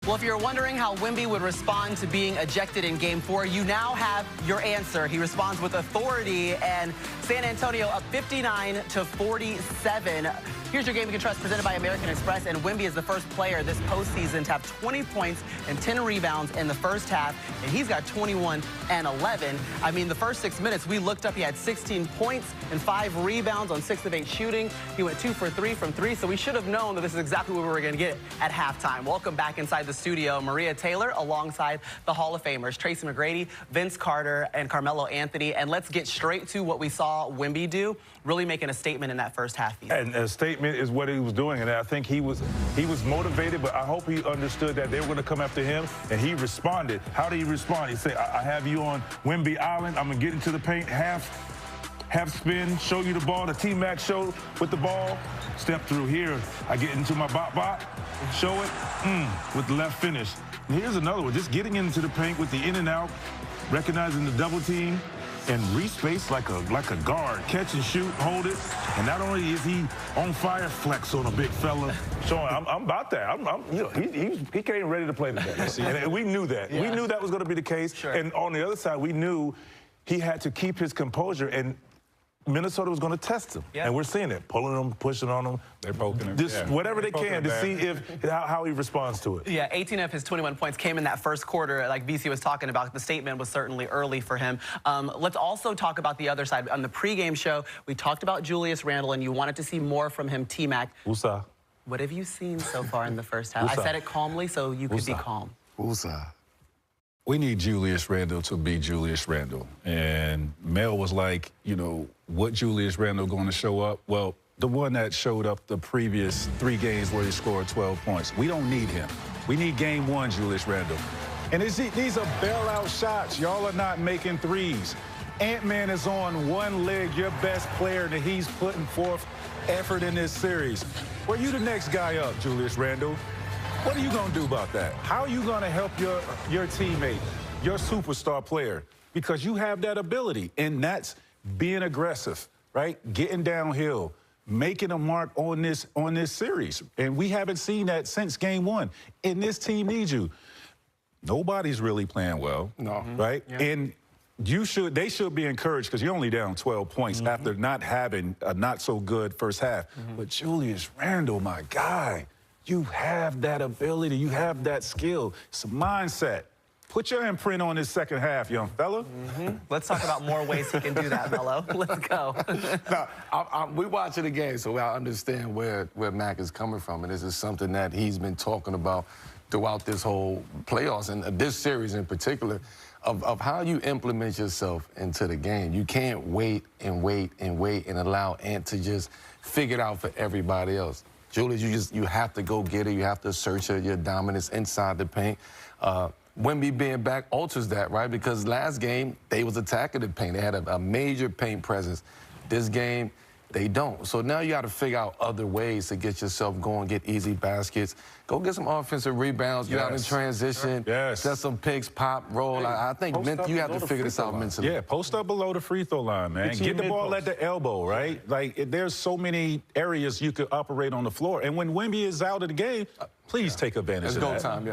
Well, if you're wondering how Wemby would respond to being ejected in Game 4, you now have your answer. He responds with authority, and San Antonio up 59-47. Here's your game you can trust, presented by American Express, and Wemby is the first player this postseason to have 20 points and 10 rebounds in the first half, and he's got 21 and 11. I mean, the first 6 minutes, we looked up, he had 16 points and 5 rebounds on 6 of 8 shooting. He went 2 for 3 from 3, so we should have known that this is exactly what we were going to get at halftime. Welcome back inside the studio, Maria Taylor, alongside the Hall of Famers, Tracy McGrady, Vince Carter, and Carmelo Anthony. And let's get straight to what we saw Wemby do, really making a statement in that first half. And a statement is what he was doing, and I think he was motivated, but I hope he understood that they were going to come after him, and he responded. How did he respond? He said, I have you on Wemby Island. I'm going to get into the paint, half spin, show you the ball, the T-Mac show with the ball. Step through here. I get into my bop, show it, with the left finish. And here's another one, just getting into the paint with the in and out, recognizing the double team, and respace like a guard. Catch and shoot, hold it. And not only is he on fire, flex on a big fella. Showing, I'm about that. You know, he came ready to play today. And we knew that. Yeah. We knew that was going to be the case. Sure. And on the other side, we knew he had to keep his composure, and Minnesota was going to test him, and we're seeing it, pulling him, pushing on him. They're poking him. Just whatever they can to see how he responds to it. Yeah, 18 of his 21 points came in that first quarter. Like VC was talking about, the statement was certainly early for him. Let's also talk about the other side. On the pregame show, we talked about Julius Randle, and you wanted to see more from him, T-Mac. Usa. What have you seen so far in the first half? I said it calmly, so you could be calm. Usa. We need Julius Randle to be Julius Randle. And Mel was like, you know, what Julius Randle going to show up? Well, the one that showed up the previous 3 games where he scored 12 points. We don't need him. We need game 1, Julius Randle. And these are bailout shots. Y'all are not making threes. Ant-Man is on one leg, your best player, and he's putting forth effort in this series. Well, you the next guy up, Julius Randle. What are you going to do about that? How are you going to help your teammate, your superstar player? Because you have that ability, and that's being aggressive, right? Getting downhill, making a mark on this series. And we haven't seen that since game 1. And this team needs you. Nobody's really playing well, right? Yeah. And they should be encouraged, because you're only down 12 points after not having a not-so-good first half. But Julius Randle, my guy, you have that ability. You have that skill. It's a mindset. Put your imprint on this second half, young fella. Let's talk about more ways he can do that, Melo. Let's go. Now, we watching the game, so I understand where Mac is coming from, and this is something that he's been talking about throughout this whole playoffs, and this series in particular, of how you implement yourself into the game. You can't wait and allow Ant to just figure it out for everybody else. Julius, you have to go get it. You have to assert your dominance inside the paint. Wemby being back alters that, right? Because last game, they was attacking the paint. They had a major paint presence. This game, they don't. So now you got to figure out other ways to get yourself going, get easy baskets. Go get some offensive rebounds, get out in transition, set some picks, pop, roll. I think you have to figure this out mentally. Yeah, post up below the free throw line, man. Get the ball at the elbow, right? Like, there's so many areas you could operate on the floor. And when Wemby is out of the game, please take advantage of that. It's go time,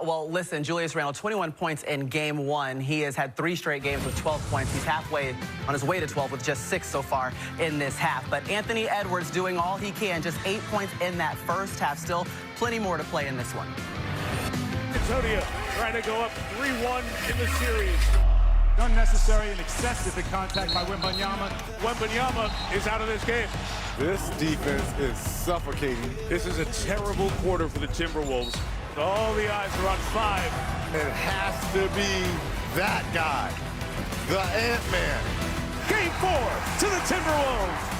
Well, listen, Julius Randle, 21 points in game 1. He has had 3 straight games with 12 points. He's halfway on his way to 12 with just 6 so far in this half. But Anthony Edwards doing all he can, just 8 points in that first half. Still plenty more to play in this one. Antonio trying to go up 3-1 in the series. Unnecessary and excessive contact by Wembanyama. Wembanyama is out of this game. This defense is suffocating. This is a terrible quarter for the Timberwolves. All the eyes are on 5. It has to be that guy, the Ant-Man. Game 4 to the Timberwolves.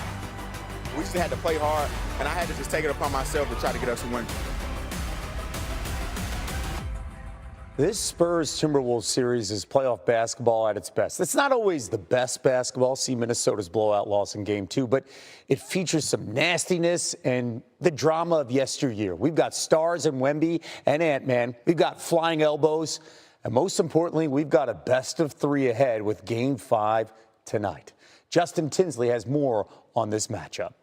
We just had to play hard, and I had to just take it upon myself to try to get us a win. This Spurs-Timberwolves series is playoff basketball at its best. It's not always the best basketball. See Minnesota's blowout loss in Game 2, but it features some nastiness and the drama of yesteryear. We've got stars in Wemby and Ant-Man. We've got flying elbows. And most importantly, we've got a best-of-3 ahead with Game 5 tonight. Justin Tinsley has more on this matchup.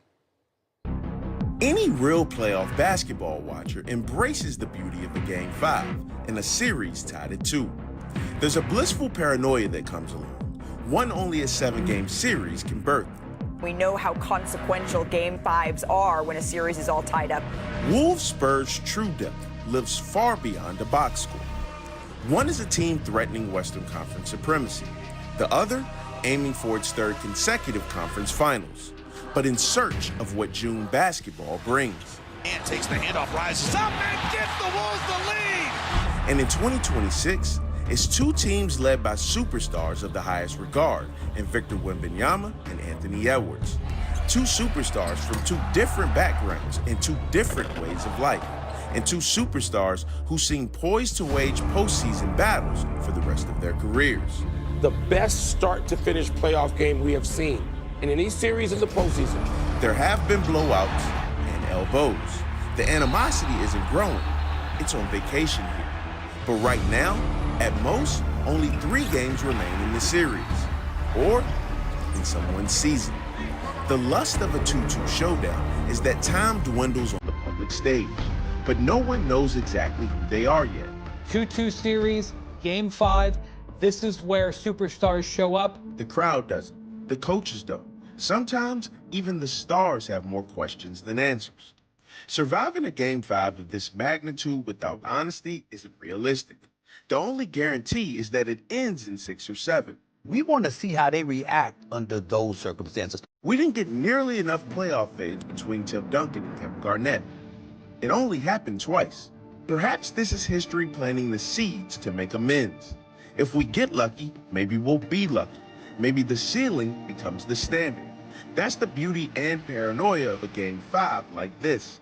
Any real playoff basketball watcher embraces the beauty of a Game 5 and a series tied at 2. There's a blissful paranoia that comes along, one only a 7-game series can birth. We know how consequential Game 5s are when a series is all tied up. Wolves Spurs' true depth lives far beyond the box score. One is a team threatening Western Conference supremacy, the other aiming for its 3rd consecutive conference finals, but in search of what June basketball brings. And takes the handoff, rises up, and gives the Wolves the lead! And in 2026, it's 2 teams led by superstars of the highest regard in Victor Wembanyama and Anthony Edwards. 2 superstars from 2 different backgrounds and 2 different ways of life. And 2 superstars who seem poised to wage postseason battles for the rest of their careers. The best start-to-finish playoff game we have seen in any series in the postseason. There have been blowouts and elbows. The animosity isn't growing. It's on vacation here. But right now, at most, only 3 games remain in the series, or in someone's season. The lust of a 2-2 showdown is that time dwindles on the public stage, but no one knows exactly who they are yet. 2-2 series, Game 5. This is where superstars show up. The crowd doesn't. The coaches don't. Sometimes, even the stars have more questions than answers. Surviving a Game 5 of this magnitude without honesty isn't realistic. The only guarantee is that it ends in 6 or 7. We want to see how they react under those circumstances. We didn't get nearly enough playoff fades between Tim Duncan and Kevin Garnett. It only happened twice. Perhaps this is history planting the seeds to make amends. If we get lucky, maybe we'll be lucky. Maybe the ceiling becomes the standard. That's the beauty and paranoia of a Game 5 like this.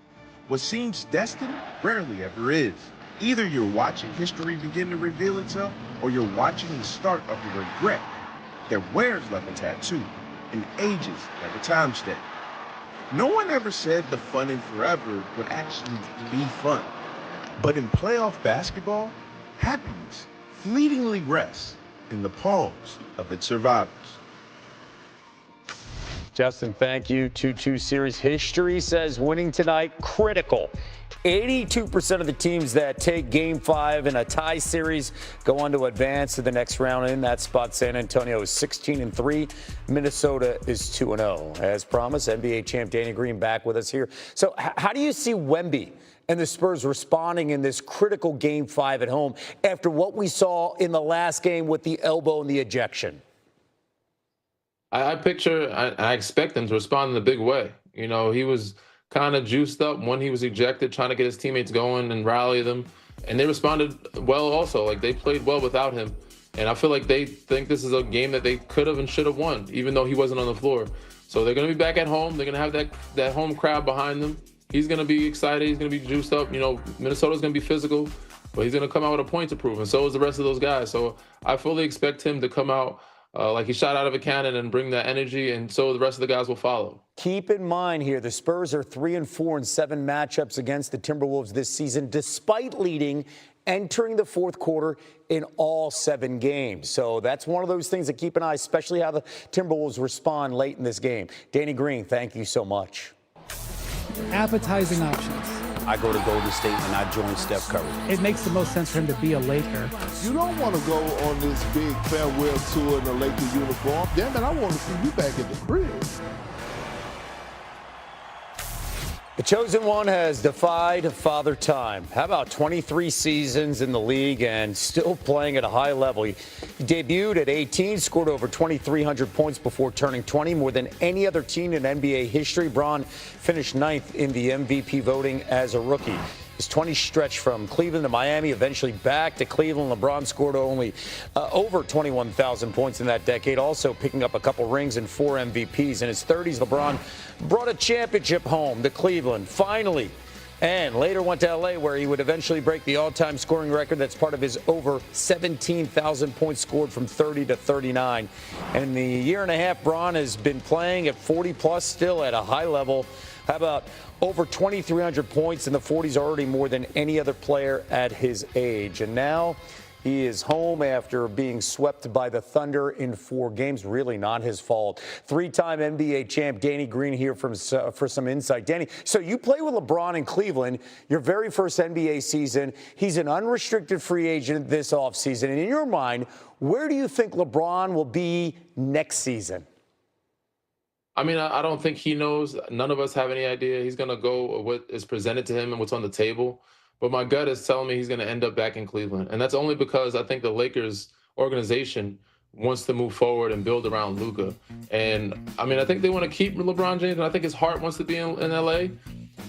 What seems destined rarely ever is. Either you're watching history begin to reveal itself, or you're watching the start of a regret that wears like a tattoo and ages like a time stamp. No one ever said the fun in forever would actually be fun. But in playoff basketball, happiness fleetingly rests in the palms of its survivors. Justin, thank you. 2-2 series history says winning tonight critical. 82% of the teams that take Game 5 in a tie series go on to advance to the next round. In that spot, San Antonio is 16-3. Minnesota is 2-0. As promised, NBA champ Danny Green back with us here. So how do you see Wemby and the Spurs responding in this critical Game 5 at home after what we saw in the last game with the elbow and the ejection? I expect him to respond in a big way. You know, he was kind of juiced up when he was ejected, trying to get his teammates going and rally them. And they responded well also. Like, they played well without him. And I feel like they think this is a game that they could have and should have won, even though he wasn't on the floor. So they're going to be back at home. They're going to have that home crowd behind them. He's going to be excited. He's going to be juiced up. You know, Minnesota's going to be physical, but he's going to come out with a point to prove. And so is the rest of those guys. So I fully expect him to come out like he shot out of a cannon and bring that energy, and so the rest of the guys will follow. Keep in mind here, the Spurs are 3-4 in 7 matchups against the Timberwolves this season, despite leading entering the fourth quarter in all 7 games. So that's one of those things to keep an eye, especially how the Timberwolves respond late in this game. Danny Green, thank you so much. Appetizing options. I go to Golden State and I join Steph Curry. It makes the most sense for him to be a Laker. You don't want to go on this big farewell tour in a Laker uniform. Damn it, I want to see you back at the crib. The chosen one has defied Father Time. How about 23 seasons in the league and still playing at a high level? He debuted at 18, scored over 2,300 points before turning 20, more than any other team in NBA history. Bron finished 9th in the MVP voting as a rookie. His 20 stretch from Cleveland to Miami, eventually back to Cleveland. LeBron scored only over 21,000 points in that decade, also picking up a couple rings and 4 MVPs. In his 30s, LeBron brought a championship home to Cleveland, finally, and later went to L.A., where he would eventually break the all-time scoring record. That's part of his over 17,000 points scored from 30 to 39. And in the year and a half, Bron has been playing at 40-plus, still at a high level. How about over 2,300 points in the 40s, already more than any other player at his age. And now He is home after being swept by the Thunder in 4 games. Really not his fault. 3-time NBA champ Danny Green here for some insight. Danny, so you play with LeBron in Cleveland, your very first NBA season. He's an unrestricted free agent this offseason. And in your mind, where do you think LeBron will be next season? I mean, I don't think he knows. None of us have any idea. He's going to go with what is presented to him and what's on the table. But my gut is telling me he's going to end up back in Cleveland. And that's only because I think the Lakers organization wants to move forward and build around Luka. And, I mean, I think they want to keep LeBron James, and I think his heart wants to be in L.A.,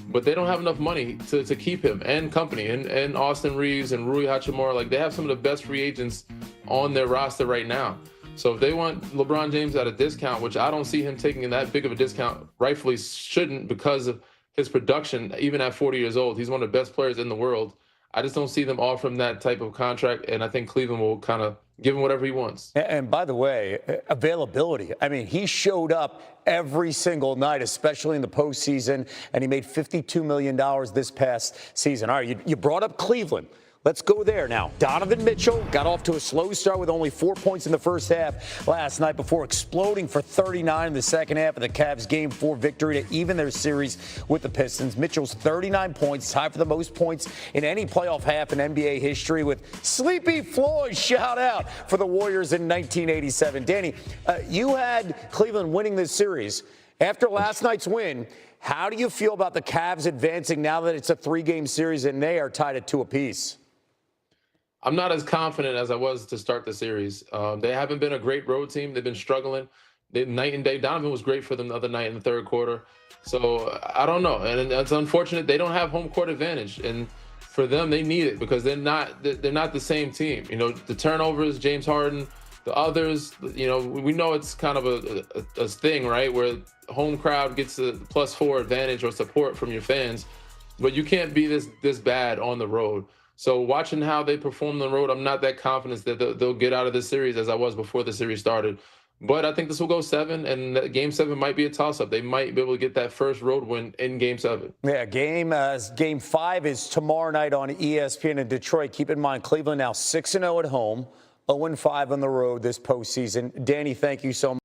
but they don't have enough money to keep him and company and Austin Reeves and Rui Hachimura. Like, they have some of the best free agents on their roster right now. So if they want LeBron James at a discount, which I don't see him taking that big of a discount, rightfully shouldn't because of his production, even at 40 years old. He's one of the best players in the world. I just don't see them offering that type of contract, and I think Cleveland will kind of give him whatever he wants. And by the way, availability. I mean, he showed up every single night, especially in the postseason, and he made $52 million this past season. All right, you brought up Cleveland. Let's go there now. Donovan Mitchell got off to a slow start with only 4 points in the first half last night before exploding for 39 in the second half of the Cavs' Game 4 victory to even their series with the Pistons. Mitchell's 39 points, tied for the most points in any playoff half in NBA history with Sleepy Floyd shout out for the Warriors in 1987. Danny, you had Cleveland winning this series. After last night's win, how do you feel about the Cavs advancing now that it's a 3-game series and they are tied at 2 apiece? I'm not as confident as I was to start the series. They haven't been a great road team. They've been struggling. Night and day. Donovan was great for them the other night in the third quarter. So I don't know. And it's unfortunate they don't have home court advantage. And for them, they need it because they're not the same team. You know, the turnovers, James Harden, the others, you know, we know it's kind of a thing, right, where home crowd gets a +4 advantage or support from your fans. But you can't be this bad on the road. So watching how they perform on the road, I'm not that confident that they'll get out of this series as I was before the series started. But I think this will go 7, and Game 7 might be a toss-up. They might be able to get that first road win in Game 7. Yeah, Game 5 is tomorrow night on ESPN in Detroit. Keep in mind, Cleveland now 6-0 at home, 0-5 on the road this postseason. Danny, thank you so much.